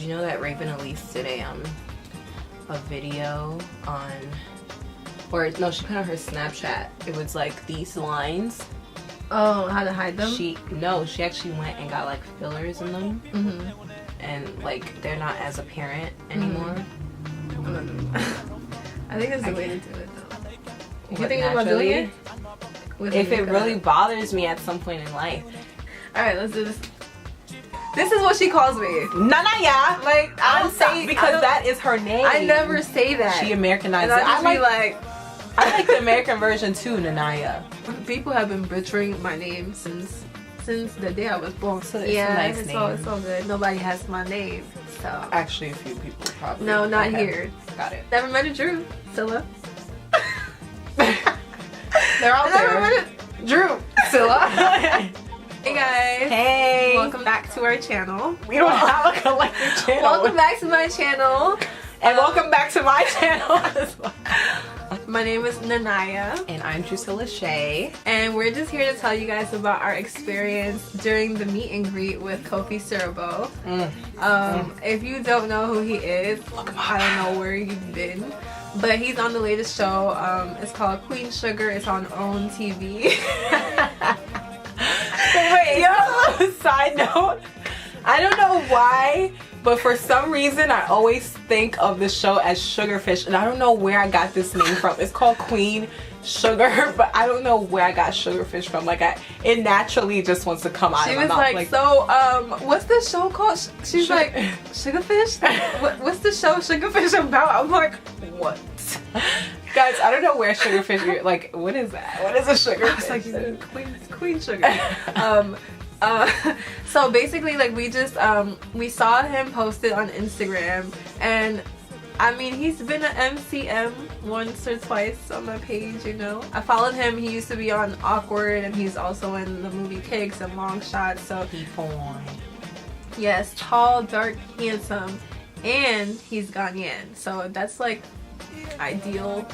you know that Raven Elise did a video on, or no, she put on her Snapchat. It was like these lines. Oh, how to hide them? She actually went and got like fillers in them, and like they're not as apparent anymore. I think that's the way to do it though. You think about doing it? If it really bothers me at some point in life. Alright, let's do this. This is what she calls me. Nanaya. Like, I don't say, because that is her name. I never say that. She Americanized it. I like the American version too, Nanaya. People have been butchering my name since the day I was born. So it's a nice name. It's all good. Nobody has my name. So actually, a few people probably. No, not here. Got it. Never met a Drusilla. They're out there. Drusilla. Hey guys. Hey. Welcome back to our channel. We don't have a collective channel. Welcome back to my channel. And welcome back to my channel as well. My name is Nanaya. And I'm Drusilla Shay. And we're just here to tell you guys about our experience during the meet and greet with Kofi Siriboe. If you don't know who he is, I don't know where you've been. But he's on the latest show. It's called Queen Sugar. It's on OWN TV. Wait, side note. I don't know why, but for some reason I always think of the show as Sugarfish, and I don't know where I got this name from. It's called Queen Sugar, but I don't know where I got Sugarfish from. Like, it naturally just wants to come out of my mouth. She was like, so, what's the show called? She's like, Sugarfish? What's the show Sugarfish about? I'm like, what? Guys, I don't know where Sugarfish, like, what is that? What is a Sugarfish? I was like, Queen Sugar. So basically, like, we just we saw him posted on Instagram, and I mean, he's been an MCM once or twice on my page, you know. I followed him. He used to be on Awkward, and he's also in the movie Kicks and Long Shots. So yes, tall, dark, handsome, and he's Ghanaian. So that's like ideal.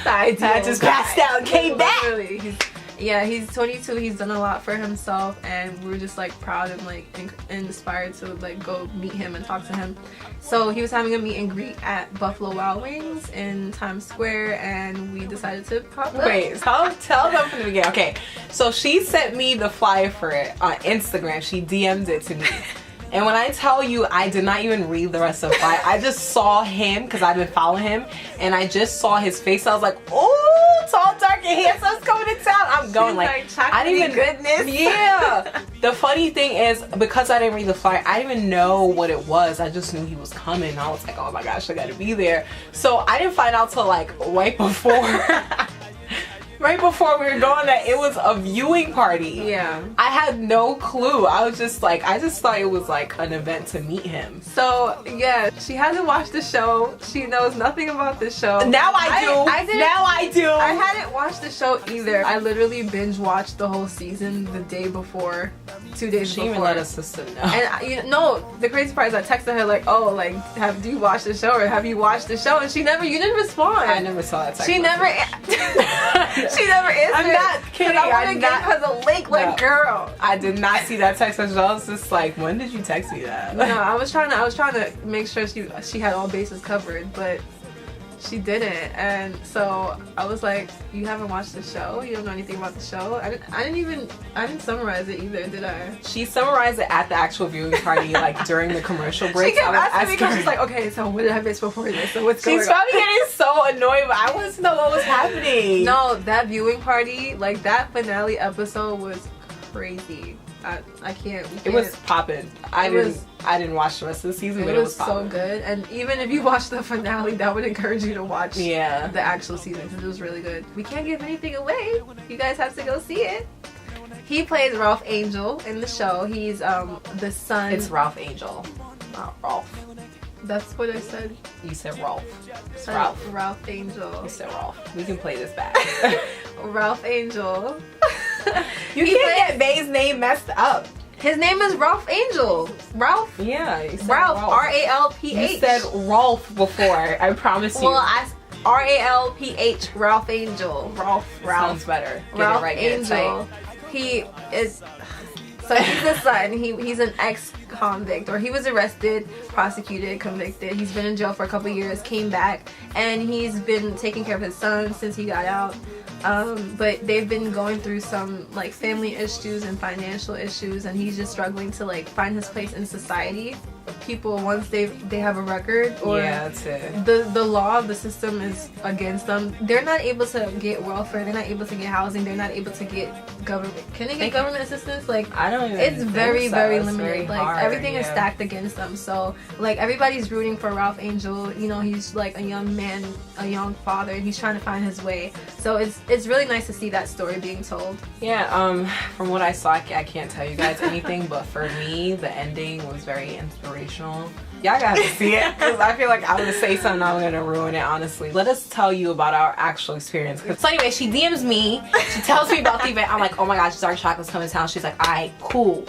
I just passed out and came back. Really, he's 22. He's done a lot for himself, and we're just like proud and like inspired to like go meet him and talk to him. So he was having a meet and greet at Buffalo Wild Wings in Times Square, and we decided to pop up. Wait, tell them from the beginning. Okay, so she sent me the flyer for it on Instagram. She DM'd it to me. And when I tell you, I did not even read the rest of the flyer. I just saw him, because I've been following him, and I just saw his face. I was like, oh, tall, dark, and handsome, coming to town. I'm going like I didn't even goodness. Yeah. The funny thing is, because I didn't read the flyer, I didn't even know what it was. I just knew he was coming. I was like, oh my gosh, I gotta be there. So I didn't find out till like right before. Right before we were going, that it was a viewing party. Yeah. I had no clue. I was just like, I just thought it was like an event to meet him. So yeah, she hasn't watched the show. She knows nothing about the show. Now I do. Now I do. I hadn't watched the show either. I literally binge watched the whole season the day before, 2 days before. She even let her sister know. And the crazy part is I texted her like, oh, like, do you watch the show, or have you watched the show? And you didn't respond. I never saw that text. She never answered. I'm not kidding. I want to give her the link, like, no. Girl. I did not see that text message. I was just like, when did you text me that? No, I was trying to make sure she had all bases covered, but she didn't. And so I was like, you haven't watched the show? You don't know anything about the show? I didn't summarize it either, did I? She summarized it at the actual viewing party, like during the commercial break. She kept asking me, because she's like, okay, so what did I miss before this? So what's going on? She's probably getting so annoyed, but I wanted to know what was happening. No, that viewing party, like that finale episode was crazy. I can't. It was popping. I didn't watch the rest of the season, but it was so good. And even if you watch the finale, that would encourage you to watch the actual season, because it was really good. We can't give anything away. You guys have to go see it. He plays Ralph Angel in the show. He's the son. It's Ralph Angel, not Rolf. That's what I said. You said Rolf. It's Ralph. Ralph Angel. You said Rolf. We can play this back. Ralph Angel. You can't get Bay's name messed up. His name is Ralph Angel. Ralph? Yeah, you said Ralph. R-A-L-P-H. You said Rolf before. I promise you. Well, R-A-L-P-H. Ralph Angel. Ralph. Sounds better. Get Ralph it right, Angel. He is. So he's the son. He's an ex-convict, or he was arrested, prosecuted, convicted. He's been in jail for a couple years, came back, and he's been taking care of his son since he got out. But they've been going through some like family issues and financial issues, and he's just struggling to like find his place in society. People, once they have a record, or that's it. The law, the system is against them. They're not able to get welfare. They're not able to get housing. They're not able to get government. Can they get government assistance? Like, I don't even. It's very, so. very It's limited. very like hard, everything is stacked against them. So like everybody's rooting for Ralph Angel. You know, he's like a young man, a young father, and he's trying to find his way. So it's really nice to see that story being told. Yeah. From what I saw, I can't tell you guys anything, but for me, the ending was very inspirational. Y'all gotta see it, because I feel like I'm gonna say something, I'm gonna ruin it, honestly. Let us tell you about our actual experience. So anyway, she DMs me, she tells me about the event. I'm like, oh my gosh, Dark Chocolate's coming to town. She's like, alright, cool.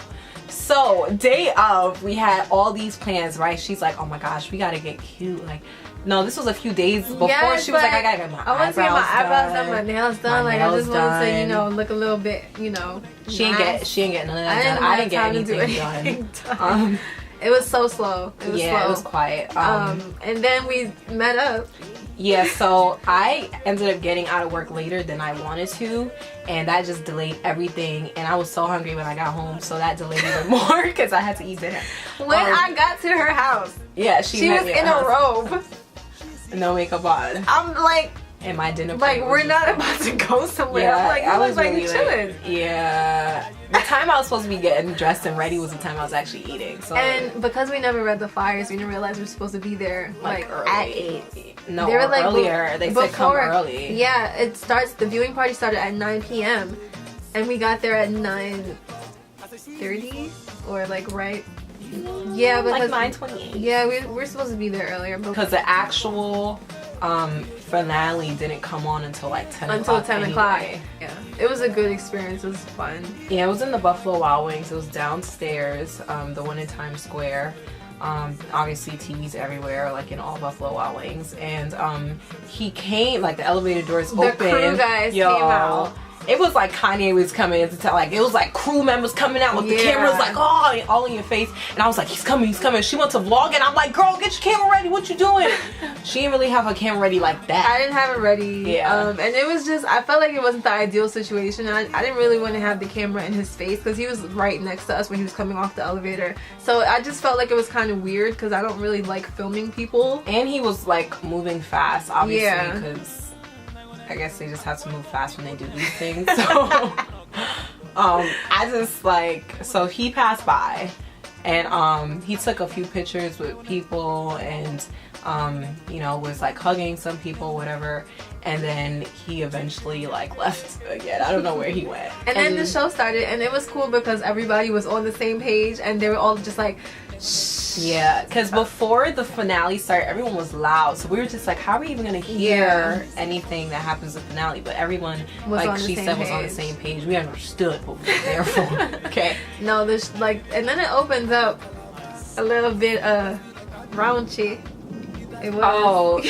So day of, we had all these plans, right? She's like, oh my gosh, we gotta get cute. Like, no, this was a few days before. Yes, she was like, I gotta get my eyebrows done. I want to get my eyebrows done, my nails done. Like, I just wanted to, you know, look a little bit, you know. She ain't get none of that done. I didn't get anything done. It was so slow. It was slow. It was quiet. And then we met up. Yeah, so I ended up getting out of work later than I wanted to, and that just delayed everything. And I was so hungry when I got home, so that delayed even more because I had to eat dinner. When I got to her house, yeah, she was in a robe, no makeup on. I'm like, and my dinner like, we're not about to go somewhere. Yeah, I'm like, I was like really chilling. Yeah. The time I was supposed to be getting dressed and ready was the time I was actually eating. So and because we never read the flyers, we didn't realize we were supposed to be there like early. at 8. No, they were like earlier. They said come early. Yeah, the viewing party started at 9 p.m. and we got there at 9:30 or like right. Yeah, because like 9:28. Yeah, we're supposed to be there earlier because the actual finale didn't come on until like 10 o'clock. Anyway. Yeah, it was a good experience. It was fun. Yeah, it was in the Buffalo Wild Wings. It was downstairs, the one in Times Square. Obviously TVs everywhere, like in all Buffalo Wild Wings. And he came, like the elevator doors open. The crew guys came out. It was like Kanye was coming to tell, like it was like crew members coming out with the cameras, like all in your face. And I was like, he's coming. She went to vlog, and I'm like, girl, get your camera ready. What you doing? She didn't really have her camera ready like that. I didn't have it ready. Yeah. And it was just, I felt like it wasn't the ideal situation. I didn't really want to have the camera in his face because he was right next to us when he was coming off the elevator. So I just felt like it was kind of weird because I don't really like filming people. And he was like moving fast, obviously, because I guess they just have to move fast when they do these things. So I just like, so he passed by and he took a few pictures with people and you know, was like hugging some people, whatever, and then he eventually like left again. I don't know where he went. And then the show started, and it was cool because everybody was on the same page and they were all just like, shh. Yeah, because before the finale started, everyone was loud, so we were just like, how are we even gonna hear anything that happens in the finale? But everyone, was like she said, was on the same page. We understood what we were there for. Okay. No, this like, and then it opens up a little bit raunchy. It was. Oh.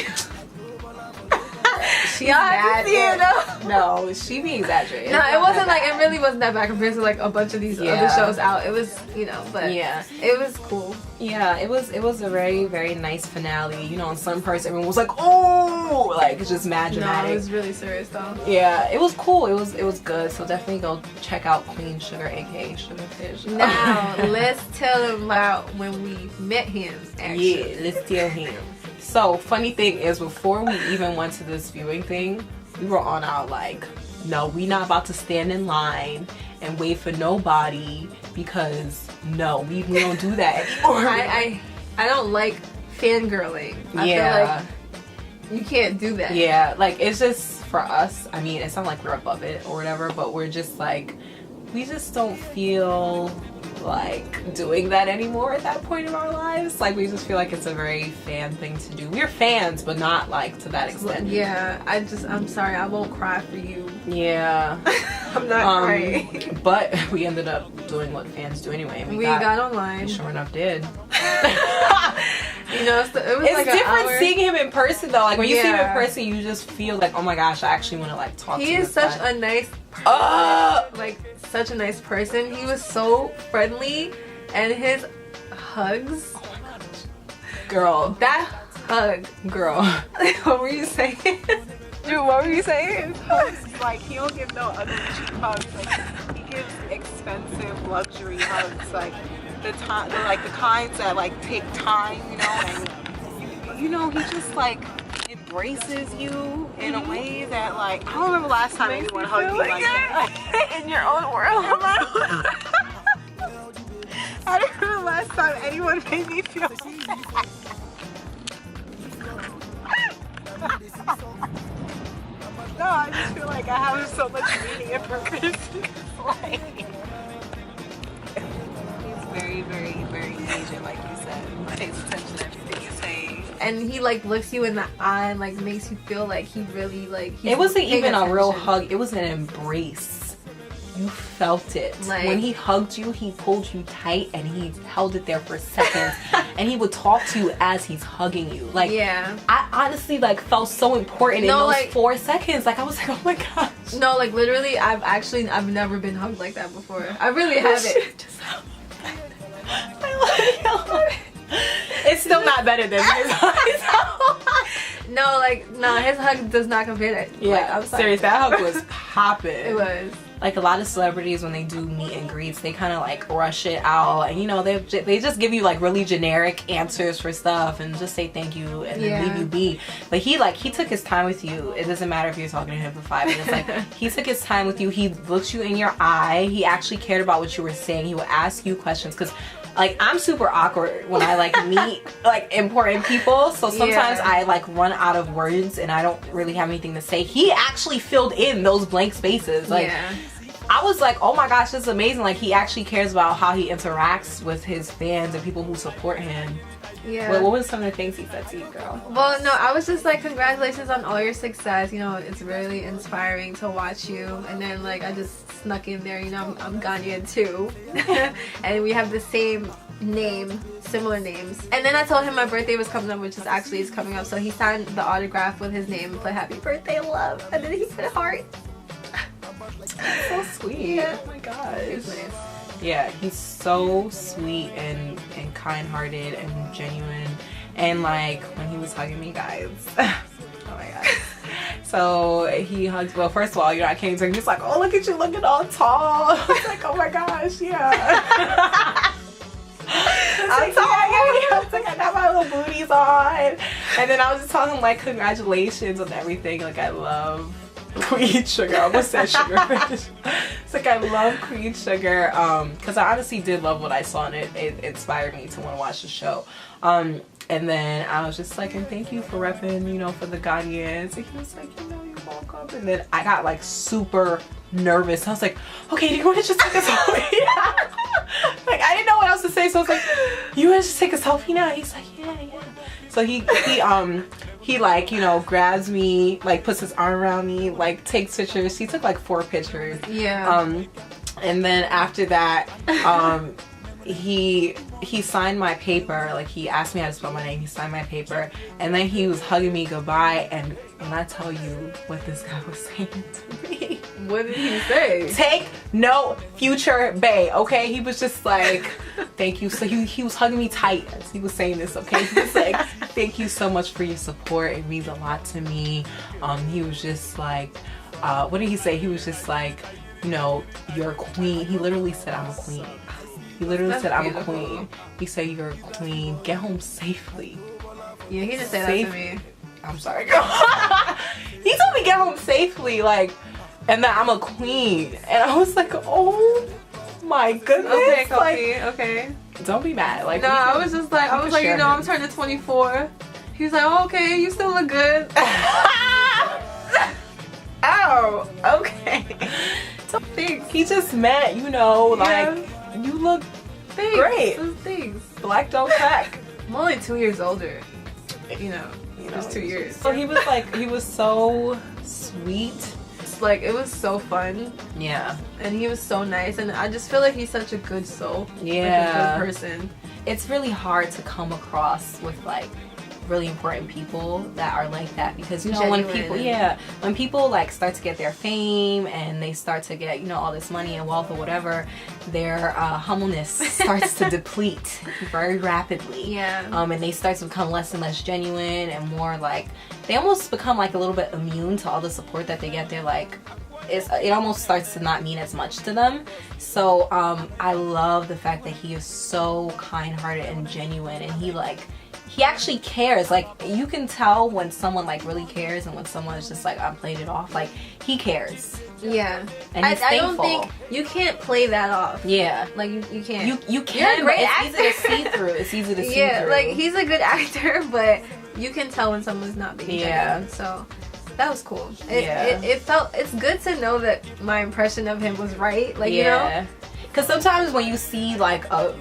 Y'all have to see it though. No, she be exaggerating. No, it wasn't like, it really wasn't that bad compared to like a bunch of these other shows out. It was, you know, but yeah, it was cool. Yeah, it was a very, very nice finale. You know, in some parts everyone was like, oh, like it's just mad dramatic. No, it was really serious though. Yeah, it was cool. It was good. So definitely go check out Queen Sugar, aka Sugarfish. Now let's tell them about when we met him. Actually. Yeah, let's tell him. So funny thing is, before we even went to this viewing thing, we were on our like, no, we not about to stand in line and wait for nobody because no, we don't do that anymore. I don't like fangirling. I feel like you can't do that. Yeah, like it's just for us. I mean, it's not like we're above it or whatever, but we're just like, we just don't feel like doing that anymore at that point in our lives. Like we just feel like it's a very fan thing to do. We're fans, but not like to that extent. Yeah, I'm sorry, I won't cry for you. Yeah. I'm not crying. But we ended up doing what fans do anyway. We got online. We sure enough did. You know, so it was it's like different seeing him in person though. Like when you see him in person, you just feel like, oh my gosh, I actually want to like talk to him. He is such a nice like such a nice person. He was so friendly, and his hugs. Oh my gosh. Girl, that hug. Girl. What were you saying? Dude, what were you saying? His hugs, like, he don't give no ugly cheap hugs. Like, he gives expensive luxury hugs. Like, the kinds that, like, take time, you know, and, you know, he just, like, embraces you in a way that, like, I don't remember last time anyone hugged me like that. In your own world. I don't remember last time anyone made me feel like that. No, I just feel like I have so much meaning and purpose. Like, he's very, very, very patient, like you said. He pays attention to everything you say. And he like looks you in the eye and like makes you feel like he really like. It wasn't even a real hug. It was an embrace. You felt it. Like, when he hugged you, he pulled you tight and he held it there for seconds. And he would talk to you as he's hugging you. Like, yeah. I honestly like felt so important in those like, 4 seconds. Like, I was like, oh my gosh. No, like literally, I've never been hugged like that before. I really haven't. It's still not better than his hug. No, his hug does not compare to. Yeah, like, I'm serious. That hug was popping. It was. Like, a lot of celebrities, when they do meet and greets, they kind of like rush it out, and you know, they just give you like really generic answers for stuff and just say thank you and then leave you be. But he took his time with you. It doesn't matter if you're talking to him for 5 minutes. Like, he took his time with you. He looked you in your eye. He actually cared about what you were saying. He would ask you questions, because like, I'm super awkward when I like meet like important people, so sometimes I like run out of words and I don't really have anything to say. He actually filled in those blank spaces. Like, I was like, oh my gosh, this is amazing. Like, he actually cares about how he interacts with his fans and people who support him. Yeah. What was some of the things he said to you, girl? Well, no, I was just like, congratulations on all your success. You know, it's really inspiring to watch you. And then like, I just snuck in there, you know, I'm Ghanaian too. And we have the same name, similar names. And then I told him my birthday was coming up, which is coming up. So he signed the autograph with his name and put happy birthday, love. And then he put a heart. So sweet. Yeah. Oh my gosh. It's nice. Yeah, he's so sweet and kind-hearted and genuine. And like, when he was hugging me, guys, oh my gosh. So he hugged, well, first of all, you know, I came to him, he's like, oh, look at you looking all tall. I was like, oh my gosh, yeah. I was like, I got my little booties on. And then I was just telling him like, congratulations on everything. Like, I love Queen Sugar. I almost said Sugarfish. It's like, I love Queen Sugar, because I honestly did love what I saw, and it inspired me to want to watch the show. And then I was just like, and thank you for repping, you know, for the Ghanaians. And he was like, you know, you're welcome. And then I got like super nervous. I was like, okay, do you want to just take a selfie? Like, I didn't know what else to say, so I was like, you want to just take a selfie now? He's like, yeah. So he like, you know, grabs me, like puts his arm around me, like takes pictures. He took like 4 pictures. Yeah. And then after that, he signed my paper. Like, he asked me how to spell my name. He signed my paper, and then he was hugging me goodbye. And when I tell you what this guy was saying to me, what did he say? Take no future bae, okay? He was just like, thank you. So he was hugging me tight as he was saying this, okay? He was like, thank you so much for your support. It means a lot to me. He was just like, what did he say? He was just like, you know, you're a queen. He literally said, I'm a queen. He literally said, I'm a queen. He said, you're a queen. Get home safely. Yeah, he didn't say that to me. I'm sorry, girl. He told me get home safely, like, and that I'm a queen. And I was like, oh my goodness. Okay, Kofi, like, okay. Don't be mad. Like, no, I was just like, you know, I'm turning 24. He was like, oh, okay, you still look good. Oh, okay. So thanks. He just meant, you know, like, you look great. Thanks. Black don't crack. I'm only 2 years older. You know, just 2 years. So he was like, he was so sweet. Like, it was so fun. Yeah. And he was so nice, and I just feel like he's such a good soul. Yeah. Like a good person. It's really hard to come across with like really important people that are like that, because you know, Genuine. when people like start to get their fame and they start to get, you know, all this money and wealth or whatever, their humbleness starts to deplete very rapidly. And they start to become less and less genuine, and more like they almost become like a little bit immune to all the support that they get. They're like, it almost starts to not mean as much to them. So I love the fact that he is so kind-hearted and genuine, and he actually cares. Like, you can tell when someone like really cares and when someone is just like, I'm playing it off. Like, he cares. And he's I don't think you can't play that off. Like you can't. You can. You're a great actor. It's easy to see through. It's easy to see through. Yeah, like he's a good actor, but you can tell when someone's not being genuine. So that was cool. It's good to know that my impression of him was right. Like, you know? Because sometimes when you see like a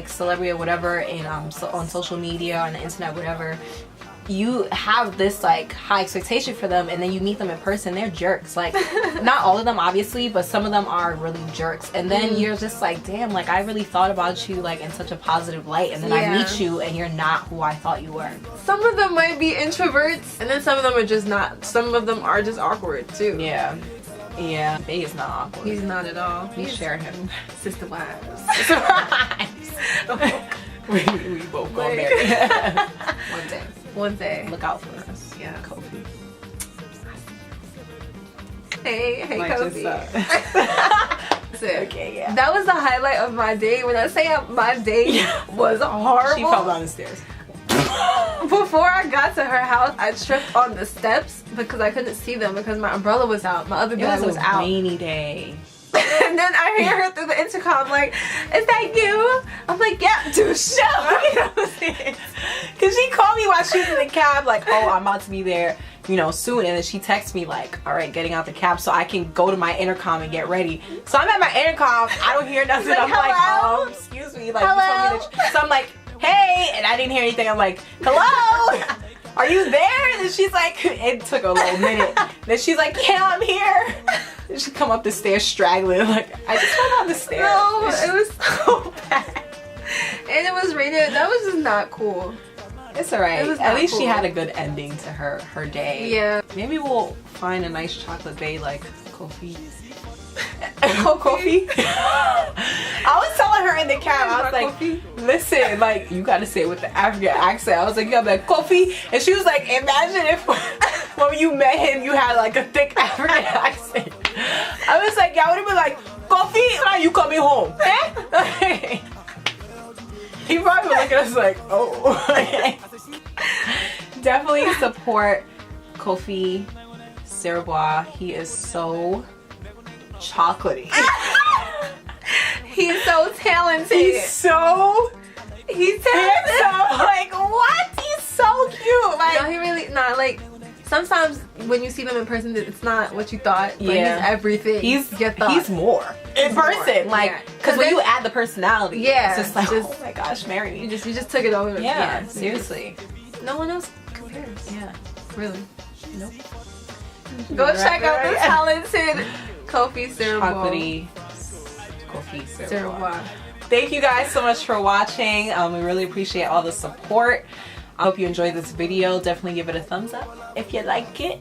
celebrity or whatever in on social media, on the internet, whatever, you have this like high expectation for them, and then you meet them in person, they're jerks. Like, not all of them obviously, but some of them are really jerks, and then you're just like, damn, like I really thought about you like in such a positive light, and then I meet you and you're not who I thought you were. Some of them might be introverts, and then some of them are just not. Some of them are just awkward too. Bae is not awkward. He's not at all. We share him. Sister wives. we both go married. One day. Look out for us. Kofi. Hey, like Kofi. Okay, that was the highlight of my day. When I say my day was horrible, she fell down the stairs. Before I got to her house, I tripped on the steps because I couldn't see them because my umbrella was out. My other bag was out. It was a rainy day. And then I hear her through the intercom like, is that you? I'm like, yeah, dude, because she called me while she was in the cab, like, oh, I'm about to be there, you know, soon. And then she texts me like, all right, getting out the cab so I can go to my intercom and get ready. So I'm at my intercom, I don't hear nothing. Like, I'm hello? like, excuse me, like, you told me that. So I'm like, hey, and I didn't hear anything. I'm like, hello, are you there? And then she's like, it took a little minute. Then she's like, yeah, I'm here. And she come up the stairs straggling, like, I just went down the stairs. No, it was so bad. And it was raining. That was just not cool. It's alright. It was At least cool. she had a good ending to her day. Yeah. Maybe we'll find a nice chocolate bae like Kofi. Kofi? I was telling her in the cab, I was like, Kofi? Listen, like, you gotta say it with the African accent. I was like, you gotta be like, Kofi. And she was like, imagine if when you met him, you had like a thick African accent. I was like, yeah, I would have been like, Kofi, are you coming home? Eh? He probably would look at us like, oh. Definitely support Kofi Siriboe. He is so chocolatey. He's so talented. He's talented. Like, what? He's so cute. Like, no, he really not like. Sometimes when you see them in person, it's not what you thought. But he's everything. He's more in person. Like, because when you add the personality, it's just like, oh my gosh, marry me. You just took it over. Yeah, seriously. No one else compares. Yeah, really. Nope. Go check out the talented Kofi Siriboe. Kofi Siriboe. Thank you guys so much for watching. We really appreciate all the support. I hope you enjoyed this video. Definitely give it a thumbs up if you like it,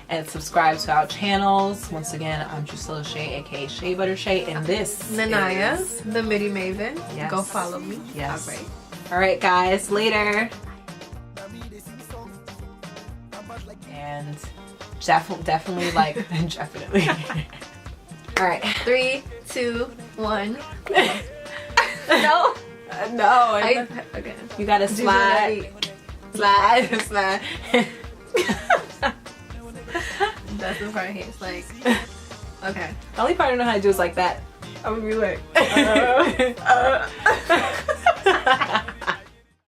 and subscribe to our channels. Once again, I'm Drusilla Shay, aka Shea Butter Shay, and this Nania, is the MIDI Maven. Yes. Go follow me. Yes. All right, guys. Later. And definitely like definitely. All right. 3, 2, 1. No. No. Okay. You gotta slide. Slide. That's the part I hate. It's like, okay. The only part I don't know how to do is like that. I would be like,